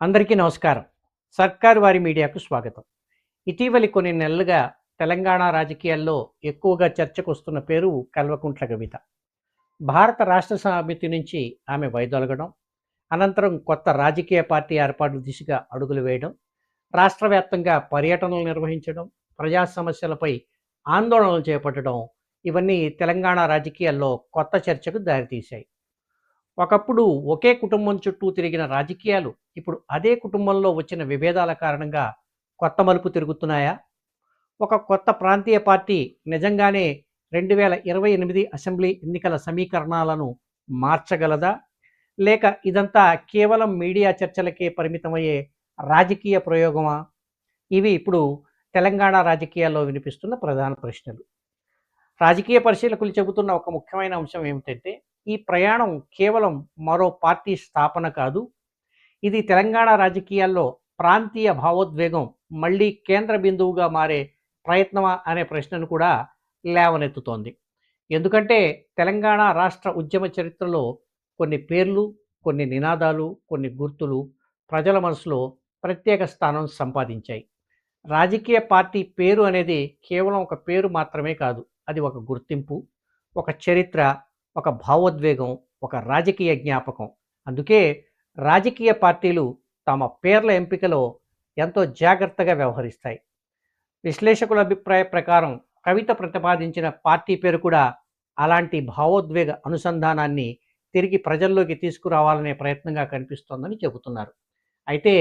అందరికీ నమస్కారం. సర్కారు వారి మీడియాకు స్వాగతం. ఇటీవలి కొన్ని నెలలుగా తెలంగాణ రాజకీయాల్లో ఎక్కువగా చర్చకొస్తున్న పేరు కల్వకుంట్ల కవిత. భారత రాష్ట్ర సమితి నుంచి ఆమె వైదొలగడం, అనంతరం కొత్త రాజకీయ పార్టీ ఏర్పాటు దిశగా అడుగులు వేయడం, రాష్ట్ర వ్యాప్తంగా పర్యటనలు నిర్వహించడం, ప్రజా సమస్యలపై ఆందోళనలు చేపట్టడం ఇవన్నీ తెలంగాణ రాజకీయాల్లో కొత్త చర్చకు దారితీశాయి. ఒకప్పుడు ఒకే కుటుంబం చుట్టూ తిరిగిన రాజకీయాలు ఇప్పుడు అదే కుటుంబంలో వచ్చిన విభేదాల కారణంగా కొత్త మలుపు తిరుగుతున్నాయా? ఒక కొత్త ప్రాంతీయ పార్టీ నిజంగానే 2028 అసెంబ్లీ ఎన్నికల సమీకరణాలను మార్చగలదా? లేక ఇదంతా కేవలం మీడియా చర్చలకే పరిమితమయ్యే రాజకీయ ప్రయోగమా? ఇవి ఇప్పుడు తెలంగాణ రాజకీయాల్లో వినిపిస్తున్న ప్రధాన ప్రశ్నలు. రాజకీయ పరిశీలకులు చెబుతున్న ఒక ముఖ్యమైన అంశం ఏమిటంటే, ఈ ప్రయాణం కేవలం మరో పార్టీ స్థాపన కాదు. ఇది తెలంగాణ రాజకీయాల్లో ప్రాంతీయ భావోద్వేగం మళ్ళీ కేంద్ర బిందువుగా మారే ప్రయత్నమా అనే ప్రశ్నను కూడా లేవనెత్తుతోంది. ఎందుకంటే తెలంగాణ రాష్ట్ర ఉద్యమ చరిత్రలో కొన్ని పేర్లు, కొన్ని నినాదాలు, కొన్ని గుర్తులు ప్రజల మనసులో ప్రత్యేక స్థానం సంపాదించాయి. రాజకీయ పార్టీ పేరు అనేది కేవలం ఒక పేరు మాత్రమే కాదు. అది ఒక గుర్తింపు, ఒక చరిత్ర, ఒక భావోద్వేగం, ఒక రాజకీయ జ్ఞాపకం. అందుకే రాజకీయ పార్టీలు తమ పేర్ల ఎంపికలో ఎంతో జాగ్రత్తగా వ్యవహరిస్తాయి. విశ్లేషకుల అభిప్రాయ ప్రకారం కవిత ప్రతిపాదించిన పార్టీ పేరు కూడా అలాంటి భావోద్వేగ అనుసంధానాన్ని తిరిగి ప్రజల్లోకి తీసుకురావాలనే ప్రయత్నంగా కనిపిస్తోందని చెబుతున్నారు. అయితే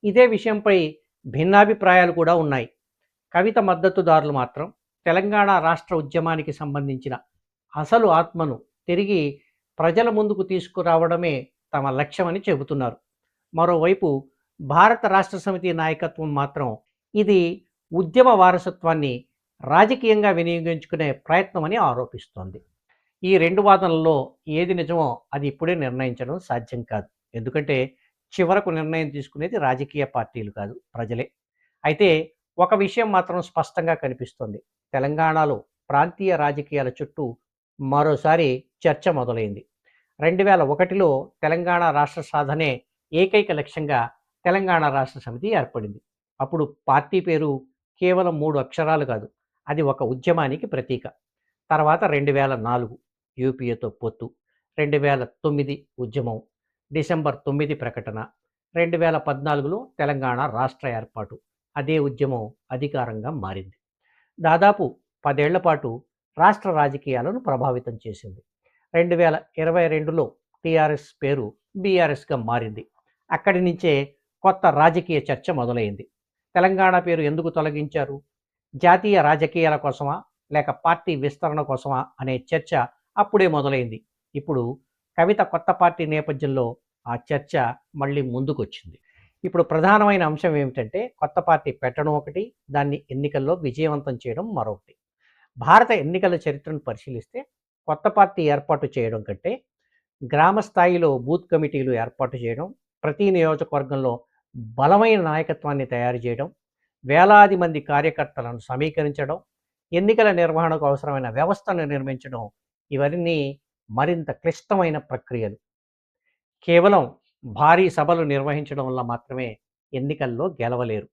ఇదే విషయంపై భిన్నాభిప్రాయాలు కూడా ఉన్నాయి. కవిత మద్దతుదారులు మాత్రం తెలంగాణ రాష్ట్ర ఉద్యమానికి సంబంధించిన అసలు ఆత్మను తిరిగి ప్రజల ముందుకు తీసుకురావడమే తమ లక్ష్యమని చెబుతున్నారు. మరోవైపు భారత రాష్ట్ర సమితి నాయకత్వం మాత్రం ఇది ఉద్యమ వారసత్వాన్ని రాజకీయంగా వినియోగించుకునే ప్రయత్నమని ఆరోపిస్తోంది. ఈ రెండు వాదనల్లో ఏది నిజమో అది ఇప్పుడే నిర్ణయించడం సాధ్యం కాదు. ఎందుకంటే చివరకు నిర్ణయం తీసుకునేది రాజకీయ పార్టీలు కాదు, ప్రజలే. అయితే ఒక విషయం మాత్రం స్పష్టంగా కనిపిస్తోంది. తెలంగాణలో ప్రాంతీయ రాజకీయాల చుట్టూ మరోసారి చర్చ మొదలైంది. 2001లో తెలంగాణ రాష్ట్ర సాధనే ఏకైక లక్ష్యంగా తెలంగాణ రాష్ట్ర సమితి ఏర్పడింది. అప్పుడు పార్టీ పేరు కేవలం 3 అక్షరాలు కాదు, అది ఒక ఉద్యమానికి ప్రతీక. తర్వాత 2004 యూపీఏతో పొత్తు, 2009 ఉద్యమం, డిసెంబర్ 9 ప్రకటన, 2014లో తెలంగాణ రాష్ట్ర ఏర్పాటు. అదే ఉద్యమం అధికారంగా మారింది. దాదాపు 10 ఏళ్ల పాటు రాష్ట్ర రాజకీయాలను ప్రభావితం చేసింది. 2022లో టీఆర్ఎస్ పేరు బీఆర్ఎస్గా మారింది. అక్కడి నుంచే కొత్త రాజకీయ చర్చ మొదలైంది. తెలంగాణ పేరు ఎందుకు తొలగించారు? జాతీయ రాజకీయాల కోసమా, లేక పార్టీ విస్తరణ కోసమా అనే చర్చ అప్పుడే మొదలైంది. ఇప్పుడు కవిత కొత్త పార్టీ నేపథ్యంలో ఆ చర్చ మళ్ళీ ముందుకొచ్చింది. ఇప్పుడు ప్రధానమైన అంశం ఏమిటంటే, కొత్త పార్టీ పెట్టడం ఒకటి, దాన్ని ఎన్నికల్లో విజయవంతం చేయడం మరొకటి. భారత ఎన్నికల చరిత్రను పరిశీలిస్తే కొత్త పార్టీ ఏర్పాటు చేయడం కంటే గ్రామ స్థాయిలో బూత్ కమిటీలు ఏర్పాటు చేయడం, ప్రతి నియోజకవర్గంలో బలమైన నాయకత్వాన్ని తయారు చేయడం, వేలాది మంది కార్యకర్తలను సమీకరించడం, ఎన్నికల నిర్వహణకు అవసరమైన వ్యవస్థను నిర్మించడం, ఇవన్నీ మరింత క్లిష్టమైన ప్రక్రియలు. కేవలం భారీ సభలు నిర్వహించడం వల్ల మాత్రమే ఎన్నికల్లో గెలవలేరు.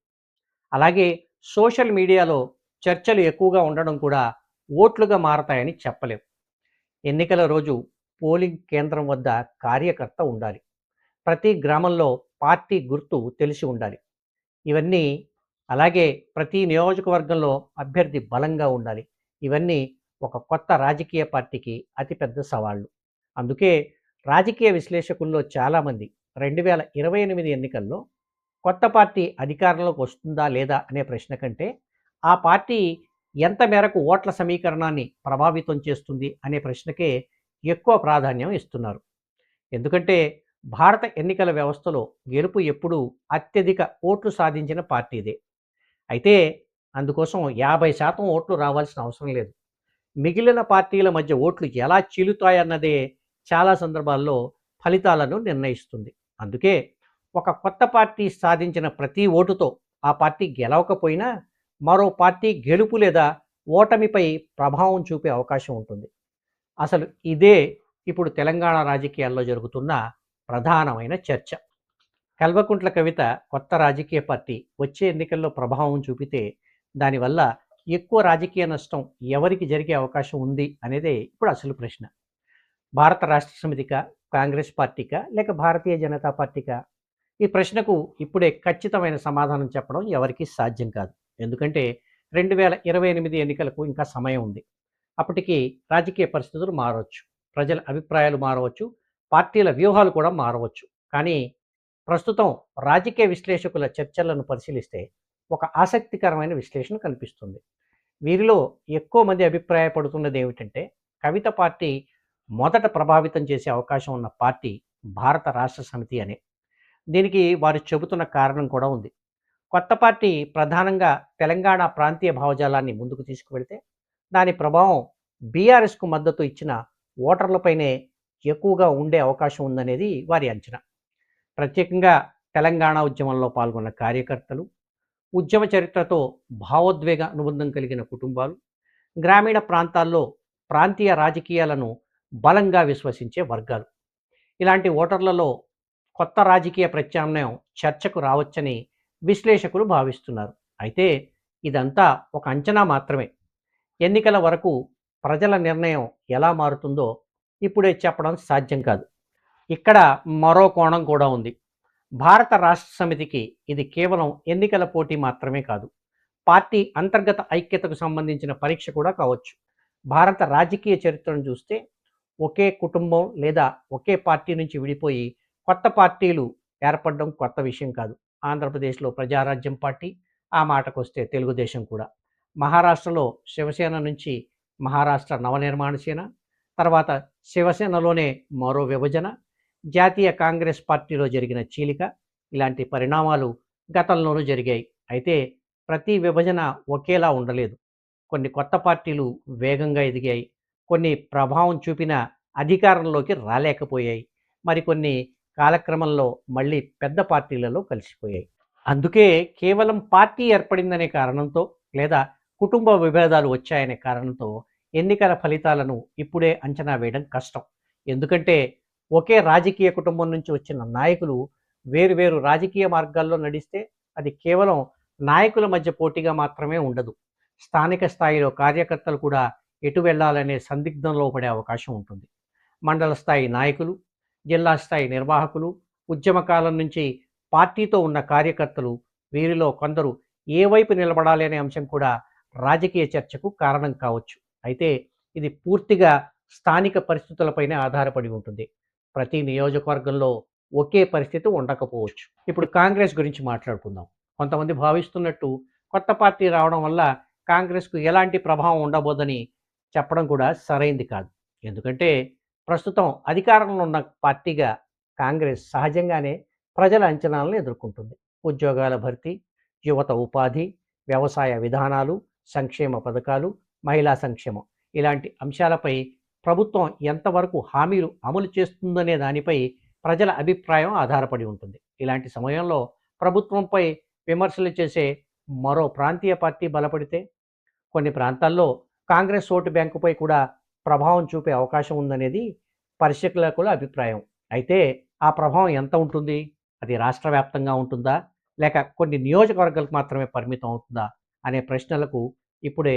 అలాగే సోషల్ మీడియాలో చర్చలు ఎక్కువగా ఉండడం కూడా ఓట్లుగా మారతాయని చెప్పలేం. ఎన్నికల రోజు పోలింగ్ కేంద్రం వద్ద కార్యకర్త ఉండాలి. ప్రతి గ్రామంలో పార్టీ గుర్తు తెలిసి ఉండాలి. ఇవన్నీ, అలాగే ప్రతి నియోజకవర్గంలో అభ్యర్థి బలంగా ఉండాలి. ఇవన్నీ ఒక కొత్త రాజకీయ పార్టీకి అతిపెద్ద సవాళ్ళు. అందుకే రాజకీయ విశ్లేషకుల్లో చాలామంది 2028 ఎన్నికల్లో కొత్త పార్టీ అధికారంలోకి వస్తుందా లేదా అనే ప్రశ్న కంటే, ఆ పార్టీ ఎంత మేరకు ఓట్ల సమీకరణాన్ని ప్రభావితం చేస్తుంది అనే ప్రశ్నకే ఎక్కువ ప్రాధాన్యం ఇస్తున్నారు. ఎందుకంటే భారత ఎన్నికల వ్యవస్థలో గెలుపు ఎప్పుడూ అత్యధిక ఓట్లు సాధించిన పార్టీదే. అయితే అందుకోసం 50% ఓట్లు రావాల్సిన అవసరం లేదు. మిగిలిన పార్టీల మధ్య ఓట్లు ఎలా చీలుతాయన్నదే చాలా సందర్భాల్లో ఫలితాలను నిర్ణయిస్తుంది. అందుకే ఒక కొత్త పార్టీ సాధించిన ప్రతి ఓటుతో ఆ పార్టీ గెలవకపోయినా మరో పార్టీ గెలుపు లేదా ఓటమిపై ప్రభావం చూపే అవకాశం ఉంటుంది. అసలు ఇదే ఇప్పుడు తెలంగాణ రాజకీయాల్లో జరుగుతున్న ప్రధానమైన చర్చ. కల్వకుంట్ల కవిత కొత్త రాజకీయ పార్టీ వచ్చే ఎన్నికల్లో ప్రభావం చూపితే దానివల్ల ఎక్కువ రాజకీయ నష్టం ఎవరికి జరిగే అవకాశం ఉంది అనేదే ఇప్పుడు అసలు ప్రశ్న. భారత రాష్ట్ర సమితికా, కాంగ్రెస్ పార్టీకా, లేక భారతీయ జనతా పార్టీకా? ఈ ప్రశ్నకు ఇప్పుడే ఖచ్చితమైన సమాధానం చెప్పడం ఎవరికీ సాధ్యం కాదు. ఎందుకంటే 2028 ఎన్నికలకు ఇంకా సమయం ఉంది. అప్పటికి రాజకీయ పరిస్థితులు మారవచ్చు, ప్రజల అభిప్రాయాలు మారవచ్చు, పార్టీల వ్యూహాలు కూడా మారవచ్చు. కానీ ప్రస్తుతం రాజకీయ విశ్లేషకుల చర్చలను పరిశీలిస్తే ఒక ఆసక్తికరమైన విశ్లేషణ కనిపిస్తుంది. వీరిలో ఎక్కువ మంది అభిప్రాయపడుతున్నది ఏమిటంటే, కవిత పార్టీ మొదట ప్రభావితం చేసే అవకాశం ఉన్న పార్టీ భారత రాష్ట్ర సమితి అనే. దీనికి వారు చెబుతున్న కారణం కూడా ఉంది. కొత్త పార్టీ ప్రధానంగా తెలంగాణ ప్రాంతీయ భావజాలాన్ని ముందుకు తీసుకువెళ్తే దాని ప్రభావం బీఆర్ఎస్కు మద్దతు ఇచ్చిన ఓటర్లపైనే ఎక్కువగా ఉండే అవకాశం ఉందనేది వారి అంచనా. ప్రత్యేకంగా తెలంగాణ ఉద్యమంలో పాల్గొన్న కార్యకర్తలు, ఉద్యమ చరిత్రతో భావోద్వేగ అనుబంధం కలిగిన కుటుంబాలు, గ్రామీణ ప్రాంతాల్లో ప్రాంతీయ రాజకీయాలను బలంగా విశ్వసించే వర్గాలు, ఇలాంటి ఓటర్లలో కొత్త రాజకీయ ప్రత్యామ్నాయం చర్చకు రావచ్చని విశ్లేషకులు భావిస్తున్నారు. అయితే ఇదంతా ఒక అంచనా మాత్రమే. ఎన్నికల వరకు ప్రజల నిర్ణయం ఎలా మారుతుందో ఇప్పుడే చెప్పడం సాధ్యం కాదు. ఇక్కడ మరో కోణం కూడా ఉంది. భారత రాష్ట్ర సమితికి ఇది కేవలం ఎన్నికల పోటీ మాత్రమే కాదు, పార్టీ అంతర్గత ఐక్యతకు సంబంధించిన పరీక్ష కూడా కావచ్చు. భారత రాజకీయ చరిత్రను చూస్తే ఒకే కుటుంబం లేదా ఒకే పార్టీ నుంచి విడిపోయి కొత్త పార్టీలు ఏర్పడడం కొత్త విషయం కాదు. ఆంధ్రప్రదేశ్లో ప్రజారాజ్యం పార్టీ, ఆ మాటకొస్తే తెలుగుదేశం కూడా. మహారాష్ట్రలో శివసేన నుంచి మహారాష్ట్ర నవనిర్మాణ సేన, తర్వాత శివసేనలోనే మరో విభజన, జాతీయ కాంగ్రెస్ పార్టీలో జరిగిన చీలిక, ఇలాంటి పరిణామాలు గతంలోనూ జరిగాయి. అయితే ప్రతి విభజన ఒకేలా ఉండలేదు. కొన్ని కొత్త పార్టీలు వేగంగా ఎదిగాయి, కొన్ని ప్రభావం చూపిన అధికారంలోకి రాలేకపోయాయి, మరికొన్ని కాలక్రమంలో మళ్ళీ పెద్ద పార్టీలలో కలిసిపోయాయి. అందుకే కేవలం పార్టీ ఏర్పడిందనే కారణంతో లేదా కుటుంబ విభేదాలు వచ్చాయనే కారణంతో ఎన్నికల ఫలితాలను ఇప్పుడే అంచనా వేయడం కష్టం. ఎందుకంటే ఒకే రాజకీయ కుటుంబం నుంచి వచ్చిన నాయకులు వేరువేరు రాజకీయ మార్గాల్లో నడిస్తే అది కేవలం నాయకుల మధ్య పోటీగా మాత్రమే ఉండదు. స్థానిక స్థాయిలో కార్యకర్తలు కూడా ఎటు వెళ్ళాలనే సందిగ్ధంలో పడే అవకాశం ఉంటుంది. మండల స్థాయి నాయకులు, జిల్లా స్థాయి నిర్వాహకులు, ఉద్యమకాలం నుంచి పార్టీతో ఉన్న కార్యకర్తలు, వీరిలో కొందరు ఏ వైపు నిలబడాలి అనే అంశం కూడా రాజకీయ చర్చకు కారణం కావచ్చు. అయితే ఇది పూర్తిగా స్థానిక పరిస్థితులపైనే ఆధారపడి ఉంటుంది. ప్రతి నియోజకవర్గంలో ఒకే పరిస్థితి ఉండకపోవచ్చు. ఇప్పుడు కాంగ్రెస్ గురించి మాట్లాడుకుందాం. కొంతమంది భావిస్తున్నట్టు కొత్త పార్టీ రావడం వల్ల కాంగ్రెస్కు ఎలాంటి ప్రభావం ఉండబోదని చెప్పడం కూడా సరైంది కాదు. ఎందుకంటే ప్రస్తుతం అధికారంలో ఉన్న పార్టీగా కాంగ్రెస్ సహజంగానే ప్రజల అంచనాలను ఎదుర్కొంటుంది. ఉద్యోగాల భర్తీ, యువత ఉపాధి, వ్యవసాయ విధానాలు, సంక్షేమ పథకాలు, మహిళా సంక్షేమం, ఇలాంటి అంశాలపై ప్రభుత్వం ఎంతవరకు హామీలు అమలు చేస్తుందనే దానిపై ప్రజల అభిప్రాయం ఆధారపడి ఉంటుంది. ఇలాంటి సమయంలో ప్రభుత్వంపై విమర్శలు చేసే మరో ప్రాంతీయ పార్టీ బలపడితే కొన్ని ప్రాంతాల్లో కాంగ్రెస్ ఓటు బ్యాంకుపై కూడా ప్రభావం చూపే అవకాశం ఉందనేది పరిశీలకుల అభిప్రాయం. అయితే ఆ ప్రభావం ఎంత ఉంటుంది? అది రాష్ట్ర వ్యాప్తంగా ఉంటుందా, లేక కొన్ని నియోజకవర్గాలకు మాత్రమే పరిమితం అవుతుందా అనే ప్రశ్నలకు ఇప్పుడే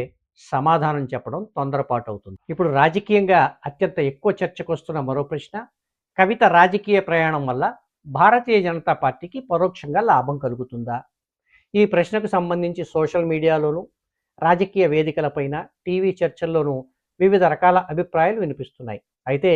సమాధానం చెప్పడం తొందరపాటు అవుతుంది. ఇప్పుడు రాజకీయంగా అత్యంత ఎక్కువ చర్చకు వస్తున్న మరో ప్రశ్న, కవిత రాజకీయ ప్రయాణం వల్ల భారతీయ జనతా పార్టీకి పరోక్షంగా లాభం కలుగుతుందా? ఈ ప్రశ్నకు సంబంధించి సోషల్ మీడియాలోనూ, రాజకీయ వేదికలపైన, టీవీ చర్చల్లోనూ వివిధ రకాల అభిప్రాయాలు వినిపిస్తున్నాయి. అయితే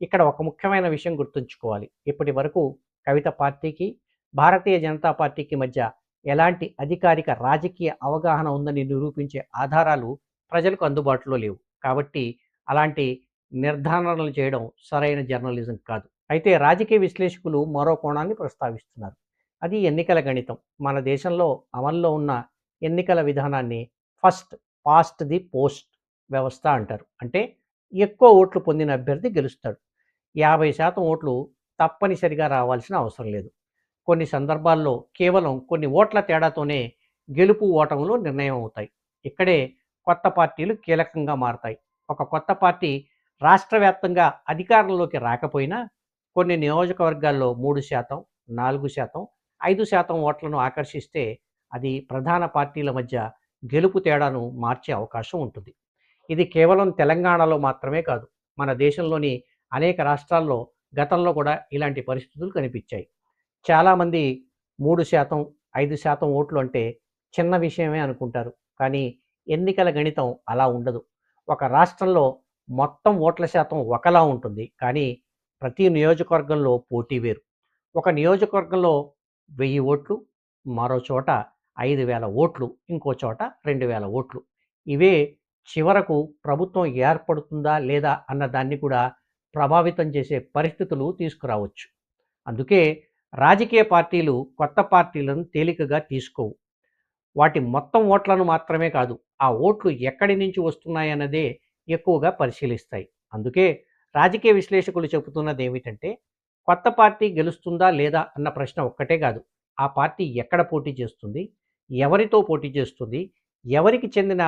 ఇక్కడ ఒక ముఖ్యమైన విషయం గుర్తుంచుకోవాలి. ఇప్పటి వరకు కవిత పార్టీకి, భారతీయ జనతా పార్టీకి మధ్య ఎలాంటి అధికారిక రాజకీయ అవగాహన ఉందని నిరూపించే ఆధారాలు ప్రజలకు అందుబాటులో లేవు. కాబట్టి అలాంటి నిర్ధారణలు చేయడం సరైన జర్నలిజం కాదు. అయితే రాజకీయ విశ్లేషకులు మరో కోణాన్ని ప్రస్తావిస్తున్నారు. అది ఎన్నికల గణితం. మన దేశంలో అమల్లో ఉన్న ఎన్నికల విధానాన్ని ఫస్ట్ పాస్ట్ ది పోస్ట్ వ్యవస్థ అంటారు. అంటే ఎక్కువ ఓట్లు పొందిన అభ్యర్థి గెలుస్తాడు. 50% ఓట్లు తప్పనిసరిగా రావాల్సిన అవసరం లేదు. కొన్ని సందర్భాల్లో కేవలం కొన్ని ఓట్ల తేడాతోనే గెలుపు ఓటములు నిర్ణయం అవుతాయి. ఇక్కడే కొత్త పార్టీలు కీలకంగా మారతాయి. ఒక కొత్త పార్టీ రాష్ట్ర వ్యాప్తంగా అధికారంలోకి రాకపోయినా కొన్ని నియోజకవర్గాల్లో 3%, 4%, 5% ఓట్లను ఆకర్షిస్తే అది ప్రధాన పార్టీల మధ్య గెలుపు తేడాను మార్చే అవకాశం ఉంటుంది. ఇది కేవలం తెలంగాణలో మాత్రమే కాదు, మన దేశంలోని అనేక రాష్ట్రాల్లో గతంలో కూడా ఇలాంటి పరిస్థితులు కనిపించాయి. చాలామంది 3%, 5% ఓట్లు అంటే చిన్న విషయమే అనుకుంటారు. కానీ ఎన్నికల గణితం అలా ఉండదు. ఒక రాష్ట్రంలో మొత్తం ఓట్ల శాతం ఒకలా ఉంటుంది. కానీ ప్రతి నియోజకవర్గంలో పోటీ వేరు. ఒక నియోజకవర్గంలో 1000 ఓట్లు, మరో చోట 5000 ఓట్లు, ఇంకో చోట 2000 ఓట్లు. ఇవే చివరకు ప్రభుత్వం ఏర్పడుతుందా లేదా అన్న దాన్ని కూడా ప్రభావితం చేసే పరిస్థితులు తీసుకురావచ్చు. అందుకే రాజకీయ పార్టీలు కొత్త పార్టీలను తేలికగా తీసుకోవు. వాటి మొత్తం ఓట్లను మాత్రమే కాదు, ఆ ఓట్లు ఎక్కడి నుంచి వస్తున్నాయన్నదే ఎక్కువగా పరిశీలిస్తాయి. అందుకే రాజకీయ విశ్లేషకులు చెబుతున్నది ఏమిటంటే, కొత్త పార్టీ గెలుస్తుందా లేదా అన్న ప్రశ్న ఒక్కటే కాదు, ఆ పార్టీ ఎక్కడ పోటీ చేస్తుంది, ఎవరితో పోటీ చేస్తుంది, ఎవరికి చెందిన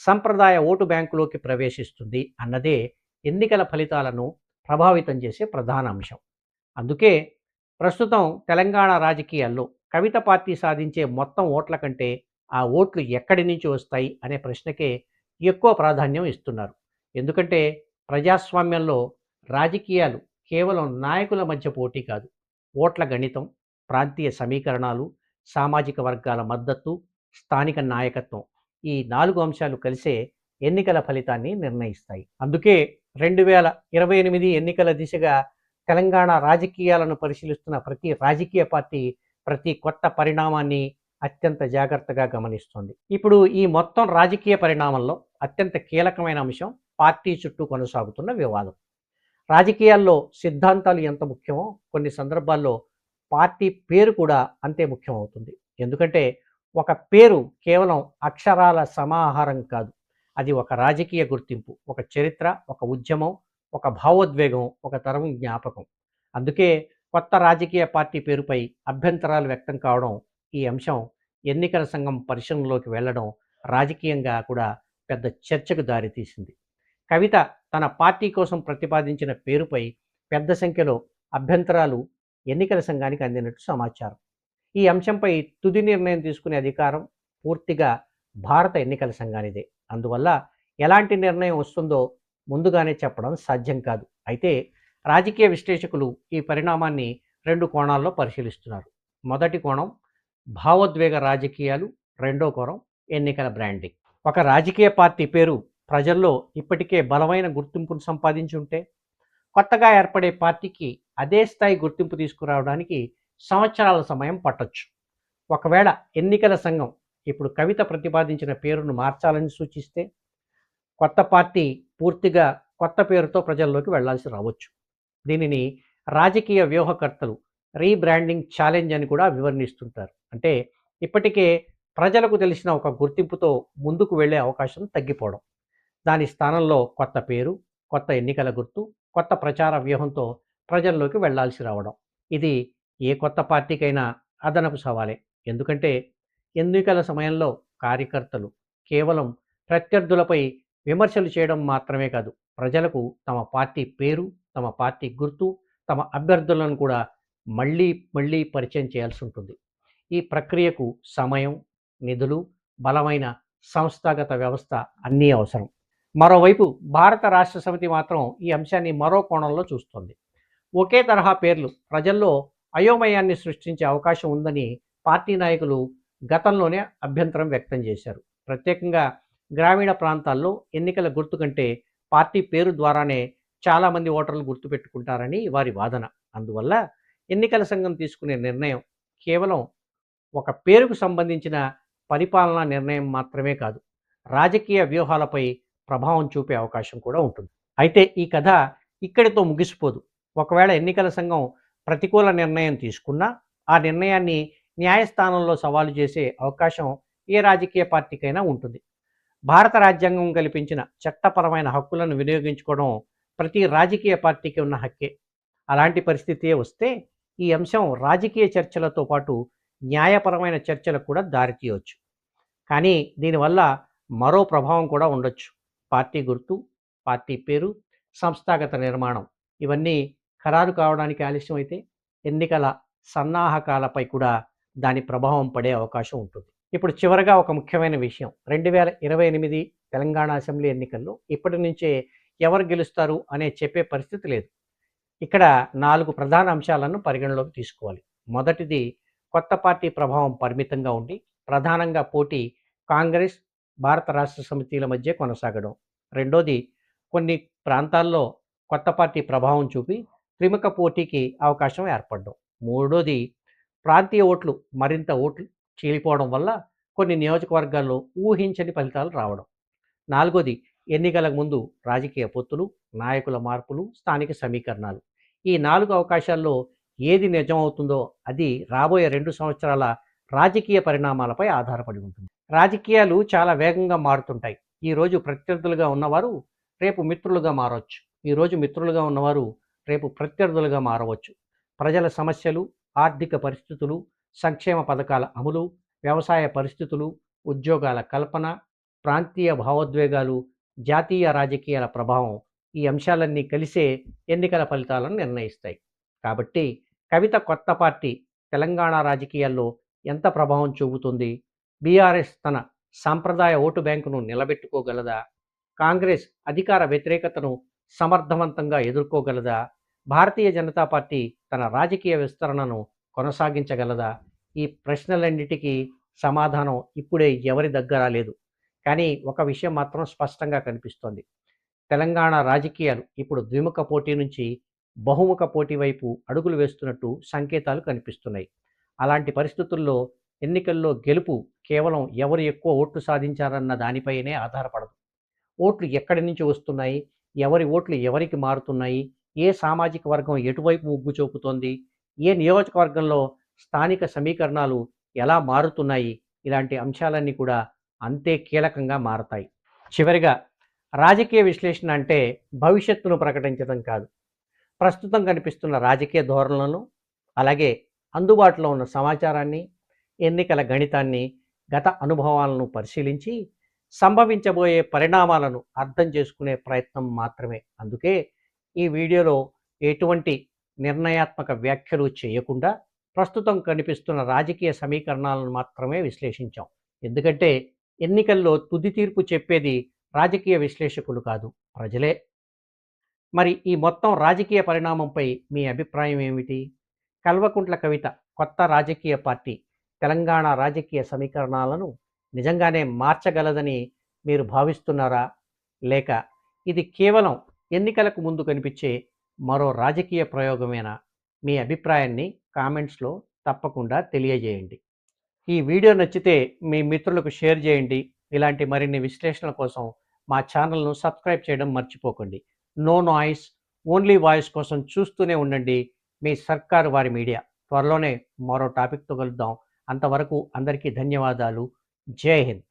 సంప్రదాయ ఓటు బ్యాంకులోకి ప్రవేశిస్తుంది అన్నదే ఎన్నికల ఫలితాలను ప్రభావితం చేసే ప్రధాన అంశం. అందుకే ప్రస్తుతం తెలంగాణ రాజకీయాల్లో కవిత పార్టీ సాధించే మొత్తం ఓట్ల కంటే ఆ ఓట్లు ఎక్కడి నుంచి వస్తాయి అనే ప్రశ్నకే ఎక్కువ ప్రాధాన్యం ఇస్తున్నారు. ఎందుకంటే ప్రజాస్వామ్యంలో రాజకీయాలు కేవలం నాయకుల మధ్య పోటీ కాదు, ఓట్ల గణితం, ప్రాంతీయ సమీకరణాలు, సామాజిక వర్గాల మద్దతు, స్థానిక నాయకత్వం, ఈ 4 అంశాలు కలిసే ఎన్నికల ఫలితాన్ని నిర్ణయిస్తాయి. అందుకే 2028 ఎన్నికల దిశగా తెలంగాణ రాజకీయాలను పరిశీలిస్తున్న ప్రతి రాజకీయ పార్టీ ప్రతి కొత్త పరిణామాన్ని అత్యంత జాగ్రత్తగా గమనిస్తోంది. ఇప్పుడు ఈ మొత్తం రాజకీయ పరిణామంలో అత్యంత కీలకమైన అంశం పార్టీ చుట్టూ కొనసాగుతున్న వివాదం. రాజకీయాల్లో సిద్ధాంతాలు ఎంత ముఖ్యమో కొన్ని సందర్భాల్లో పార్టీ పేరు కూడా అంతే ముఖ్యం అవుతుంది. ఎందుకంటే ఒక పేరు కేవలం అక్షరాల సమాహారం కాదు, అది ఒక రాజకీయ గుర్తింపు, ఒక చరిత్ర, ఒక ఉద్యమం, ఒక భావోద్వేగం, ఒక తరం జ్ఞాపకం. అందుకే కొత్త రాజకీయ పార్టీ పేరుపై అభ్యంతరాలు వ్యక్తం కావడం, ఈ అంశం ఎన్నికల సంఘం పరిశీలనలోకి వెళ్ళడం రాజకీయంగా కూడా పెద్ద చర్చకు దారితీసింది. కవిత తన పార్టీ కోసం ప్రతిపాదించిన పేరుపై పెద్ద సంఖ్యలో అభ్యంతరాలు ఎన్నికల సంఘానికి అందినట్టు సమాచారం. ఈ అంశంపై తుది నిర్ణయం తీసుకునే అధికారం పూర్తిగా భారత ఎన్నికల సంఘానిదే. అందువల్ల ఎలాంటి నిర్ణయం వస్తుందో ముందుగానే చెప్పడం సాధ్యం కాదు. అయితే రాజకీయ విశ్లేషకులు ఈ పరిణామాన్ని 2 కోణాల్లో పరిశీలిస్తున్నారు. మొదటి కోణం భావోద్వేగ రాజకీయాలు, రెండో కోణం ఎన్నికల బ్రాండింగ్. ఒక రాజకీయ పార్టీ పేరు ప్రజల్లో ఇప్పటికే బలమైన గుర్తింపును సంపాదించి ఉంటే, కొత్తగా ఏర్పడే పార్టీకి అదే స్థాయి గుర్తింపు తీసుకురావడానికి సంవత్సరాల సమయం పట్టొచ్చు. ఒకవేళ ఎన్నికల సంఘం ఇప్పుడు కవిత ప్రతిపాదించిన పేరును మార్చాలని సూచిస్తే, కొత్త పార్టీ పూర్తిగా కొత్త పేరుతో ప్రజల్లోకి వెళ్లాల్సి రావచ్చు. దీనిని రాజకీయ వ్యూహకర్తలు రీబ్రాండింగ్ ఛాలెంజ్ అని కూడా వివరణిస్తుంటారు. అంటే ఇప్పటికే ప్రజలకు తెలిసిన ఒక గుర్తింపుతో ముందుకు వెళ్ళే అవకాశం తగ్గిపోవడం, దాని స్థానంలో కొత్త పేరు, కొత్త ఎన్నికల గుర్తు, కొత్త ప్రచార వ్యూహంతో ప్రజల్లోకి వెళ్లాల్సి రావడం. ఇది ఏ కొత్త పార్టీకైనా అదనపు సవాలే. ఎందుకంటే ఎన్నికల సమయంలో కార్యకర్తలు కేవలం ప్రత్యర్థులపై విమర్శలు చేయడం మాత్రమే కాదు, ప్రజలకు తమ పార్టీ పేరు, తమ పార్టీ గుర్తు, తమ అభ్యర్థులను కూడా మళ్ళీ మళ్ళీ పరిచయం చేయాల్సి ఉంటుంది. ఈ ప్రక్రియకు సమయం, నిధులు, బలమైన సంస్థాగత వ్యవస్థ అన్నీ అవసరం. మరోవైపు భారత రాష్ట్ర సమితి మాత్రం ఈ అంశాన్ని మరో కోణంలో చూస్తోంది. ఒకే తరహా పేర్లు ప్రజల్లో అయోమయాన్ని సృష్టించే అవకాశం ఉందని పార్టీ నాయకులు గతంలోనే అభ్యంతరం వ్యక్తం చేశారు. ప్రత్యేకంగా గ్రామీణ ప్రాంతాల్లో ఎన్నికల గుర్తు కంటే పార్టీ పేరు ద్వారానే చాలామంది ఓటర్లు గుర్తుపెట్టుకుంటారని వారి వాదన. అందువల్ల ఎన్నికల సంఘం తీసుకునే నిర్ణయం కేవలం ఒక పేరుకు సంబంధించిన పరిపాలనా నిర్ణయం మాత్రమే కాదు, రాజకీయ వ్యూహాలపై ప్రభావం చూపే అవకాశం కూడా ఉంటుంది. అయితే ఈ కథ ఇక్కడితో ముగిసిపోదు. ఒకవేళ ఎన్నికల సంఘం ప్రతికూల నిర్ణయం తీసుకున్నా, ఆ నిర్ణయాన్ని న్యాయస్థానంలో సవాలు చేసే అవకాశం ఏ రాజకీయ పార్టీకైనా ఉంటుంది. భారత రాజ్యాంగం కల్పించిన చట్టపరమైన హక్కులను వినియోగించుకోవడం ప్రతి రాజకీయ పార్టీకి ఉన్న హక్కే. అలాంటి పరిస్థితే వస్తే ఈ అంశం రాజకీయ చర్చలతో పాటు న్యాయపరమైన చర్చలకు కూడా దారితీయవచ్చు. కానీ దీనివల్ల మరో ప్రభావం కూడా ఉండొచ్చు. పార్టీ గుర్తు, పార్టీ పేరు, సంస్థాగత నిర్మాణం, ఇవన్నీ ఖరారు కావడానికి ఆలస్యం అయితే ఎన్నికల సన్నాహకాలపై కూడా దాని ప్రభావం పడే అవకాశం ఉంటుంది. ఇప్పుడు చివరగా ఒక ముఖ్యమైన విషయం, 2028 తెలంగాణ అసెంబ్లీ ఎన్నికల్లో ఇప్పటి నుంచే ఎవరు గెలుస్తారు అనే చెప్పే పరిస్థితి లేదు. ఇక్కడ 4 ప్రధాన అంశాలను పరిగణలోకి తీసుకోవాలి. మొదటిది, కొత్త పార్టీ ప్రభావం పరిమితంగా ఉండి ప్రధానంగా పోటీ కాంగ్రెస్, భారత రాష్ట్ర సమితిల మధ్య కొనసాగడం. రెండోది, కొన్ని ప్రాంతాల్లో కొత్త పార్టీ ప్రభావం చూపి త్రిముఖ పోటీకి అవకాశం ఏర్పడడం. మూడోది, ప్రాంతీయ ఓట్లు మరింత ఓట్లు చీలిపోవడం వల్ల కొన్ని నియోజకవర్గాల్లో ఊహించని ఫలితాలు రావడం. నాలుగోది, ఎన్నికలకు ముందు రాజకీయ పొత్తులు, నాయకుల మార్పులు, స్థానిక సమీకరణాలు. ఈ 4 అవకాశాల్లో ఏది నిజమవుతుందో అది రాబోయే 2 సంవత్సరాల రాజకీయ పరిణామాలపై ఆధారపడి ఉంటుంది. రాజకీయాలు చాలా వేగంగా మారుతుంటాయి. ఈరోజు ప్రత్యర్థులుగా ఉన్నవారు రేపు మిత్రులుగా మారవచ్చు. ఈరోజు మిత్రులుగా ఉన్నవారు రేపు ప్రత్యర్థులుగా మారవచ్చు. ప్రజల సమస్యలు, ఆర్థిక పరిస్థితులు, సంక్షేమ పథకాల అమలు, వ్యవసాయ పరిస్థితులు, ఉద్యోగాల కల్పన, ప్రాంతీయ భావోద్వేగాలు, జాతీయ రాజకీయాల ప్రభావం, ఈ అంశాలన్నీ కలిసే ఎన్నికల ఫలితాలను నిర్ణయిస్తాయి. కాబట్టి కవిత కొత్త పార్టీ తెలంగాణ రాజకీయాల్లో ఎంత ప్రభావం చూపుతుంది? బీఆర్ఎస్ తన సాంప్రదాయ ఓటు బ్యాంకును నిలబెట్టుకోగలదా? కాంగ్రెస్ అధికార వ్యతిరేకతను సమర్థవంతంగా ఎదుర్కోగలదా? భారతీయ జనతా పార్టీ తన రాజకీయ విస్తరణను కొనసాగించగలదా? ఈ ప్రశ్నలన్నిటికీ సమాధానం ఇప్పుడే ఎవరి దగ్గర లేదు. కానీ ఒక విషయం మాత్రం స్పష్టంగా కనిపిస్తోంది. తెలంగాణ రాజకీయాలు ఇప్పుడు ద్విముఖ పోటీ నుంచి బహుముఖ పోటీ వైపు అడుగులు వేస్తున్నట్టు సంకేతాలు కనిపిస్తున్నాయి. అలాంటి పరిస్థితుల్లో ఎన్నికల్లో గెలుపు కేవలం ఎవరు ఎక్కువ ఓట్లు సాధించారన్న దానిపైనే ఆధారపడదు. ఓట్లు ఎక్కడి నుంచి వస్తున్నాయి, ఎవరి ఓట్లు ఎవరికి మారుతున్నాయి, ఏ సామాజిక వర్గం ఎటువైపు మొగ్గు చూపుతోంది, ఏ నియోజకవర్గంలో స్థానిక సమీకరణాలు ఎలా మారుతున్నాయి, ఇలాంటి అంశాలన్నీ కూడా అంతే కీలకంగా మారతాయి. చివరిగా, రాజకీయ విశ్లేషణ అంటే భవిష్యత్తును ప్రకటించడం కాదు. ప్రస్తుతం కనిపిస్తున్న రాజకీయ ధోరణులను, అలాగే అందుబాటులో ఉన్న సమాచారాన్ని, ఎన్నికల గణితాన్ని, గత అనుభవాలను పరిశీలించి సంభవించబోయే పరిణామాలను అర్థం చేసుకునే ప్రయత్నం మాత్రమే. అందుకే ఈ వీడియోలో ఎటువంటి నిర్ణయాత్మక వ్యాఖ్యలు చేయకుండా ప్రస్తుతం కనిపిస్తున్న రాజకీయ సమీకరణాలను మాత్రమే విశ్లేషించాం. ఎందుకంటే ఎన్నికల్లో తుది తీర్పు చెప్పేది రాజకీయ విశ్లేషకులు కాదు, ప్రజలే. మరి ఈ మొత్తం రాజకీయ పరిణామంపై మీ అభిప్రాయం ఏమిటి? కల్వకుంట్ల కవిత కొత్త రాజకీయ పార్టీ తెలంగాణ రాజకీయ సమీకరణాలను నిజంగానే మార్చగలదని మీరు భావిస్తున్నారా? లేక ఇది కేవలం ఎన్నికలకు ముందు కనిపించే మరో రాజకీయ ప్రయోగమేనా? మీ అభిప్రాయాన్ని కామెంట్స్లో తప్పకుండా తెలియజేయండి. ఈ వీడియో నచ్చితే మీ మిత్రులకు షేర్ చేయండి. ఇలాంటి మరిన్ని విశ్లేషణల కోసం మా ఛానల్ను సబ్స్క్రైబ్ చేయడం మర్చిపోకండి. నో నాయిస్, ఓన్లీ వాయిస్ కోసం చూస్తూనే ఉండండి మీ సర్కారు వారి మీడియా. త్వరలోనే మరో టాపిక్తో కలుద్దాం. అంతవరకు అందరికీ ధన్యవాదాలు. జై హింద్.